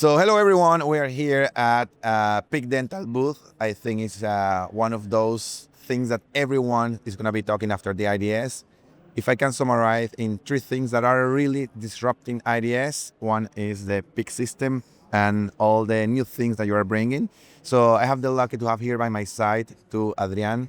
So hello everyone, we are here at PIC Dental booth. I think it's one of those things that everyone is going to be talking after the IDS. If I can summarize in three things that are really disrupting IDS, one is the PIC system and all the new things that you are bringing. So I have the lucky to have here by my side to Adrián.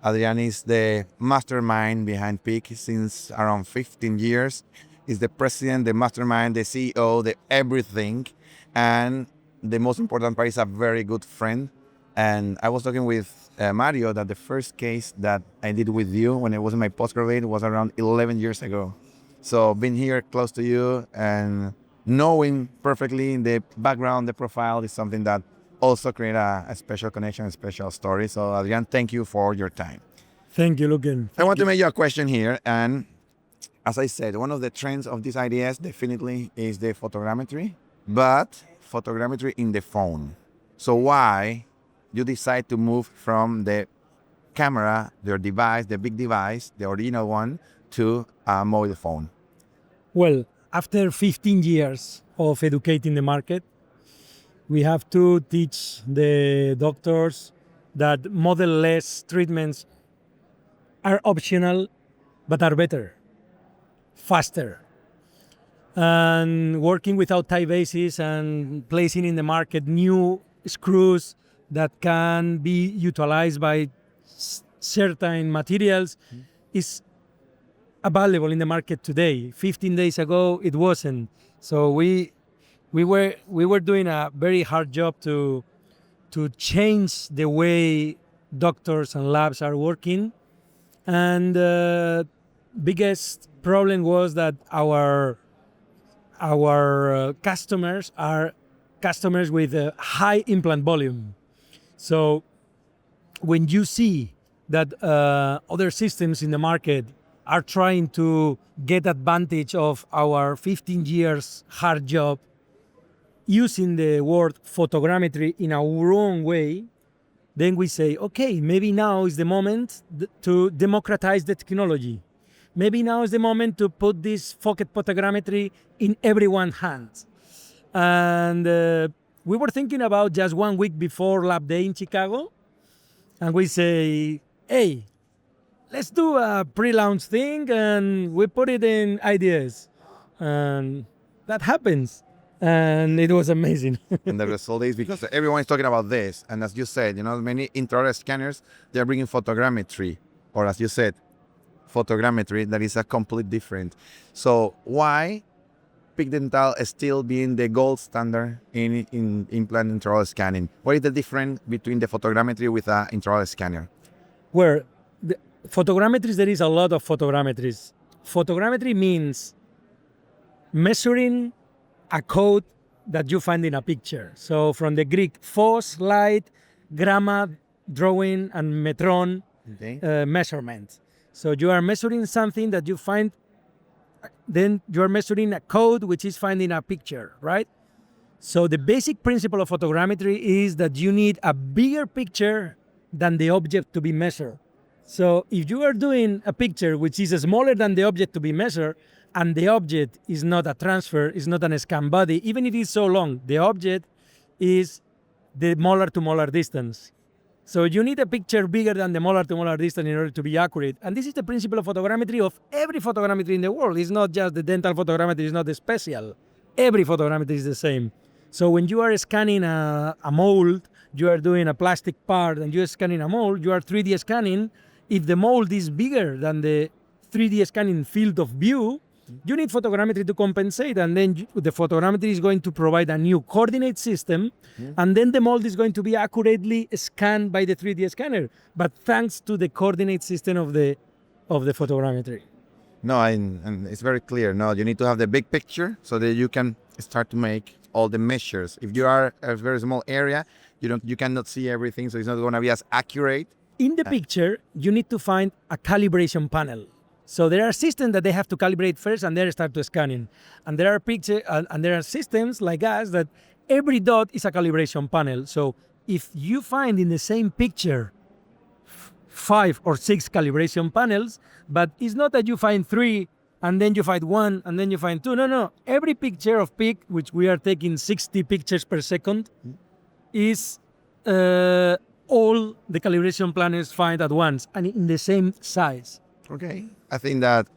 Adrián is the mastermind behind PIC since around 15 years. He's the president, the mastermind, the CEO, the everything. And the most important part is a very good friend. And I was talking with Mario that the first case that I did with you when I was in my postgraduate was around 11 years ago. So being here close to you and knowing perfectly the background, the profile is something that also create a special connection, a special story. So Adrián, thank you for your time. Thank you, Lucan. I want to make you a question here. And as I said, one of the trends of this IDS definitely is the photogrammetry, but photogrammetry in the phone. So why you decide to move from the camera, your device, the big device, the original one, to a mobile phone? Well, after 15 years of educating the market, we have to teach the doctors that model-less treatments are optional, but are better, faster. And working without tie bases and placing in the market new screws that can be utilized by certain materials is available in the market today. 15 days ago, it wasn't. So we were doing a very hard job to change the way doctors and labs are working. And the biggest problem was that our customers are customers with a high implant volume. So when you see that other systems in the market are trying to get advantage of our 15 years hard job using the word photogrammetry in a wrong way, then we say, okay, maybe now is the moment to democratize the technology. Maybe now is the moment to put this pocket photogrammetry in everyone's hands. And we were thinking about just 1 week before Lab Day in Chicago, and we say, hey, let's do a pre-launch thing, and we put it in IDS. And that happens. And it was amazing. And the result is because everyone is talking about this. And as you said, many intraoral scanners, they're bringing photogrammetry, or as you said, photogrammetry that is a complete different. So why PIC Dental is still being the gold standard in implant intraoral scanning? What is the difference between the photogrammetry with an intraoral scanner? Where the photogrammetries, there is a lot of photogrammetries. Photogrammetry means measuring a code that you find in a picture. So from the Greek phos, light, gramma, drawing, and metron, Okay. measurement. So you are measuring something that you find, then you are measuring a code which is found in a picture, right? So the basic principle of photogrammetry is that you need a bigger picture than the object to be measured. So if you are doing a picture which is smaller than the object to be measured, and the object is not a transfer, is not an scan body, even if it's so long, the object is the molar to molar distance. So you need a picture bigger than the molar to molar distance in order to be accurate. And this is the principle of photogrammetry of every photogrammetry in the world. It's not just the dental photogrammetry, it's not the special. Every photogrammetry is the same. So when you are scanning a mold, you are doing a plastic part and you're scanning a mold, you are 3D scanning. If the mold is bigger than the 3D scanning field of view, you need photogrammetry to compensate, and then the photogrammetry is going to provide a new coordinate system, and then the mold is going to be accurately scanned by the 3D scanner, but thanks to the coordinate system of the photogrammetry. No, and it's very clear. No, you need to have the big picture so that you can start to make all the measures. If you are a very small area, you cannot see everything, so it's not going to be as accurate. In the picture, you need to find a calibration panel. So there are systems that they have to calibrate first and then start to scanning. And there are systems like us that every dot is a calibration panel. So if you find in the same picture 5 or 6 calibration panels, but it's not that you find 3 and then you find one, and then you find two. No. Every picture of PIC, which we are taking 60 pictures per second, is all the calibration planners find at once and in the same size. Okay. I think that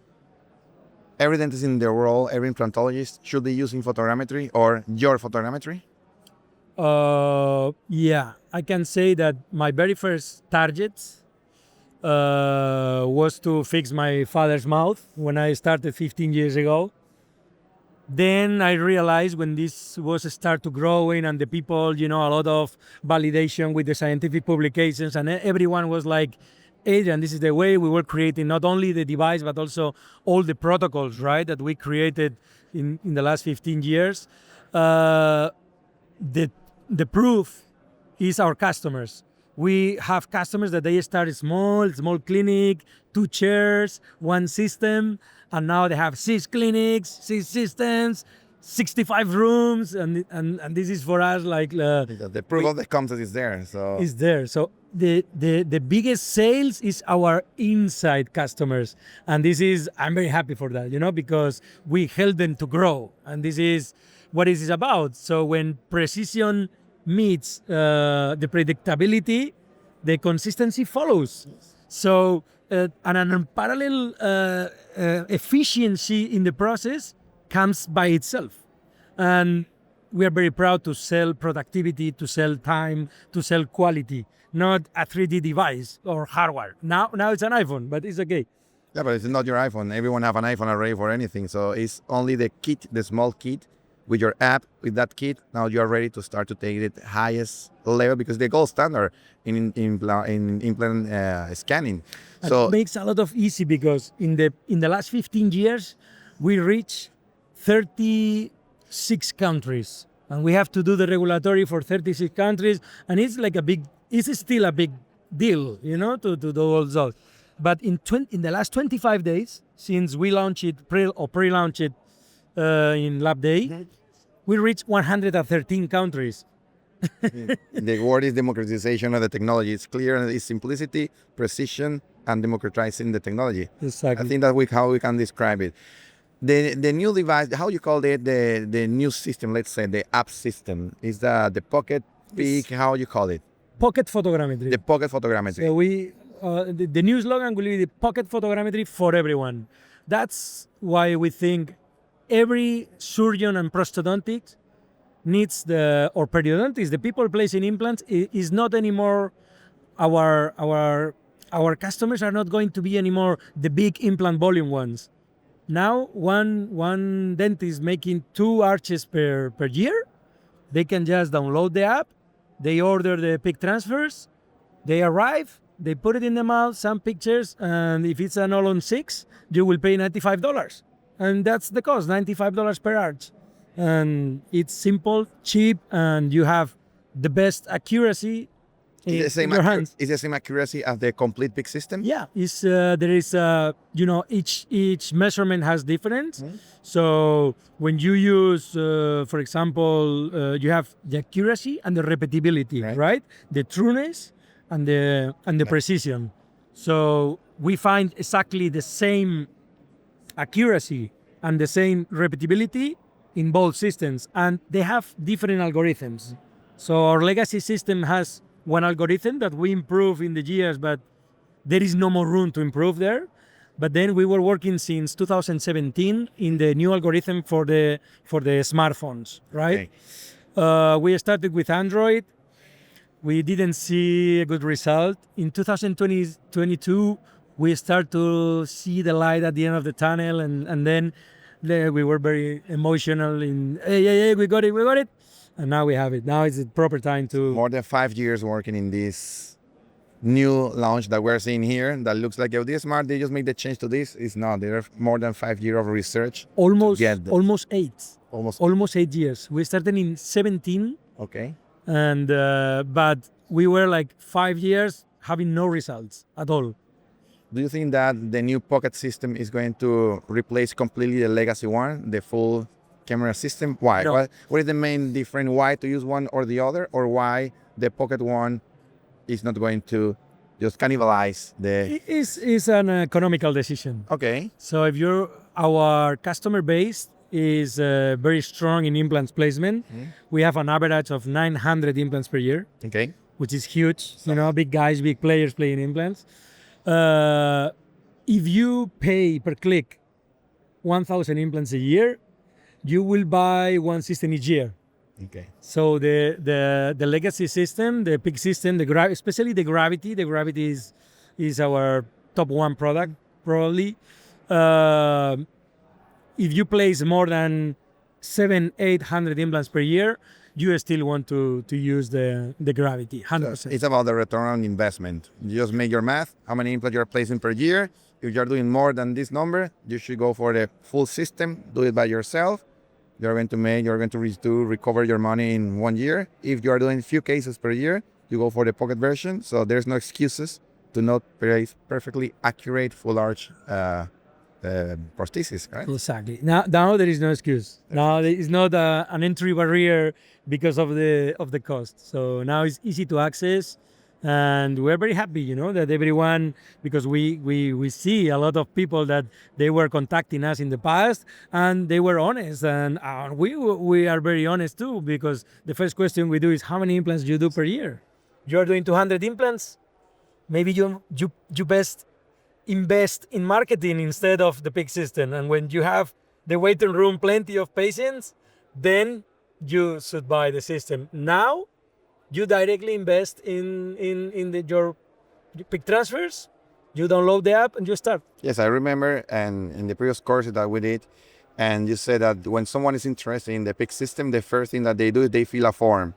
every dentist in the world, every implantologist should be using photogrammetry or your photogrammetry. Yeah, I can say that my very first target was to fix my father's mouth when I started 15 years ago. Then I realized when this was start to growing and the people, a lot of validation with the scientific publications, and everyone was like, Adrian, this is the way we were creating not only the device, but also all the protocols, right, that we created in the last 15 years. The proof is our customers. We have customers that they start small clinic, 2 chairs, 1 system, and now they have 6 clinics, 6 systems, 65 rooms, and this is for us like the proof of the concept is there. So is there. So the biggest sales is our inside customers, and this is I'm very happy for that, because we help them to grow, and this is what it is about. So when precision meets the predictability, the consistency follows. So an unparalleled efficiency in the process comes by itself. And we are very proud to sell productivity, to sell time, to sell quality, not a 3D device or hardware. Now it's an iPhone, but it's okay. Yeah, but it's not your iPhone. Everyone have an iPhone already for anything. So it's only the kit, the small kit, with your app, with that kit. Now you are ready to start to take it highest level because the gold standard in implant scanning. So it makes a lot of easy because in the last 15 years, we reached 36 countries, and we have to do the regulatory for 36 countries, and it's still a big deal, to do all those. But in the last 25 days, since we launched it, pre-launched it in Lab Day, we reached 113 countries. The word is democratization of the technology. It's clear and it's simplicity, precision, and democratizing the technology. Exactly. I think that's how we can describe it. The new device, how you call it, the new system, let's say the app system, is the Pocket PIC, how you call it? Pocket photogrammetry. The Pocket photogrammetry. So the new slogan will be the Pocket photogrammetry for everyone. That's why we think every surgeon and prosthodontics needs or periodontist, the people placing implants, is not anymore our customers are not going to be anymore the big implant volume ones. Now, one dentist making 2 arches per year, they can just download the app, they order the PIC transfers, they arrive, they put it in the mouth, some pictures, and if it's an all-on 6, you will pay $95. And that's the cost, $95 per arch. And it's simple, cheap, and you have the best accuracy in your hands. Is the same accuracy as the complete PIC system? Yeah, there is each measurement has difference. So when you use, for example, you have the accuracy and the repeatability, right? The trueness and the precision. So we find exactly the same accuracy and the same repeatability in both systems, and they have different algorithms. So our legacy system has one algorithm that we improve in the years, but there is no more room to improve there. But then we were working since 2017 in the new algorithm for the smartphones, right? Okay. We started with Android. We didn't see a good result. In 2022, we start to see the light at the end of the tunnel, and then we were very emotional in, hey, we got it. And now we have it. Now is the proper time to... More than 5 years working in this new launch that we're seeing here that looks like, if they're smart, they just make the change to this. It's not. There are more than 5 years of research. Almost 8. Almost 8 years. We started in 17. Okay. And but we were like 5 years having no results at all. Do you think that the new Pocket system is going to replace completely the legacy one, the full camera system? Why? No. What is the main difference? Why to use one or the other, or why the Pocket one is not going to just cannibalize the... It's an economical decision. Okay. So if you're our customer base is very strong in implants placement. We have an average of 900 implants per year, Okay. which is huge. Big guys, big players playing implants. If you pay per click 1,000 implants a year, you will buy one system each year. Okay. So the legacy system, the PIC system, especially the Gravity is our top one product probably. If you place more than 700-800 implants per year, you still want to use the Gravity 100%. So it's about the return on investment. You just make your math, how many implants you're placing per year. If you're doing more than this number, you should go for the full system, do it by yourself. You're going to recover your money in 1 year. If you are doing few cases per year, you go for the pocket version. So there's no excuses to not place perfectly accurate full arch prosthesis, right? Exactly. Now there is no excuse. Now there is not an entry barrier because of the cost. So now it's easy to access, and we're very happy, that everyone, because we see a lot of people that they were contacting us in the past, and they were honest, and we are very honest too, because the first question we do is how many implants do you do per year? You're doing 200 implants. Maybe you best invest in marketing instead of the PIC system. And when you have the waiting room, plenty of patients, then you should buy the system. Now, you directly invest in your PIC transfers. You download the app and you start. Yes, I remember, and in the previous courses that we did, and you said that when someone is interested in the PIC system, the first thing that they do is they fill a form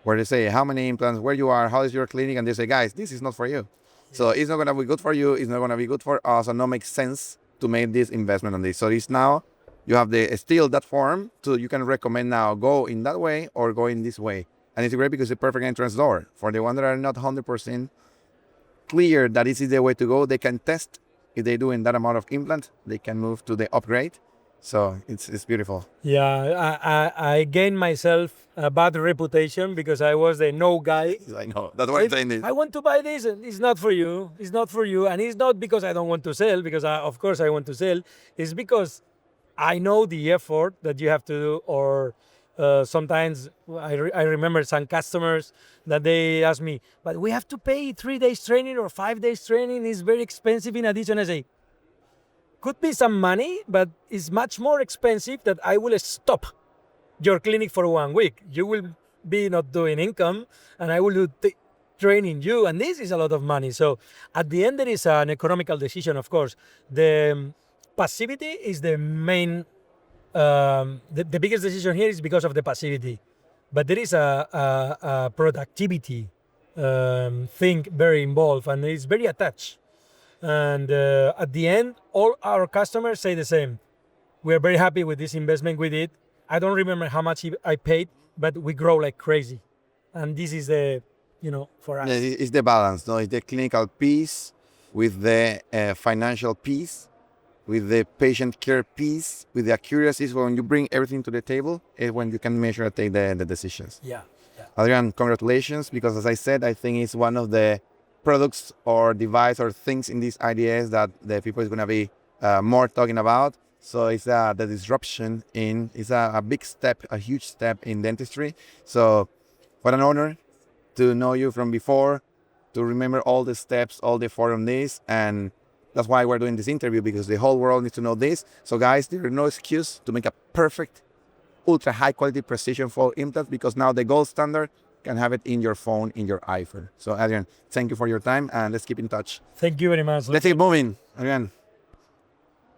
where they say how many implants, where you are, how is your clinic, and they say, guys, this is not for you. So it's not going to be good for you. It's not going to be good for us. And no makes sense to make this investment on this. So it's now you have still that form, so you can recommend now go in that way or go in this way. And it's great because it's a perfect entrance door for the ones that are not 100% clear that this is the way to go. They can test if they do in that amount of implant. They can move to the upgrade. So it's beautiful. Yeah, I gained myself a bad reputation because I was the no guy. I know. That's why I'm saying this. I want to buy this, and it's not for you. It's not for you. And it's not because I don't want to sell, because of course I want to sell. It's because I know the effort that you have to do, or sometimes I remember some customers that they ask me, but we have to pay 3 days training or 5 days training. It's very expensive in addition. I say, could be some money, but it's much more expensive that I will stop your clinic for 1 week. You will be not doing income, and I will do training you, and this is a lot of money. So at the end, there is an economical decision, of course. The passivity is the main, the biggest decision here is because of the passivity. But there is a productivity thing very involved, and it's very attached. And at the end, all our customers say the same. We're very happy with this investment we did. I don't remember how much I paid, but we grow like crazy. And this is the, for us. It's the balance, no? It's the clinical piece with the financial piece, with the patient care piece, with the accuracy. So when you bring everything to the table, is when you can measure and take the decisions. Yeah. Adrián, congratulations, because as I said, I think it's one of the products or device or things in these IDS that the people is going to be more talking about. So it's the disruption it's a big step, a huge step in dentistry. So what an honor to know you from before, to remember all the steps, all the forum this, and that's why we're doing this interview, because the whole world needs to know this. So guys, there is no excuse to make a perfect, ultra high quality precision fold implant, because now the gold standard can have it in your phone, in your iPhone. So Adrián, thank you for your time, and let's keep in touch. Thank you very much. Let's keep moving, Adrián.